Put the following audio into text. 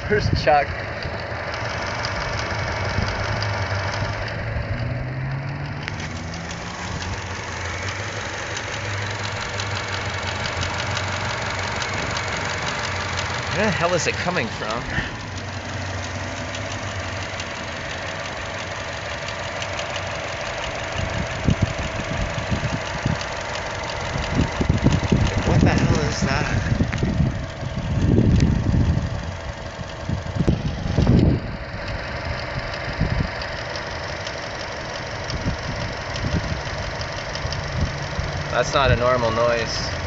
Where's Chuck? Where the hell is it coming from? What the hell is that? That's not a normal noise.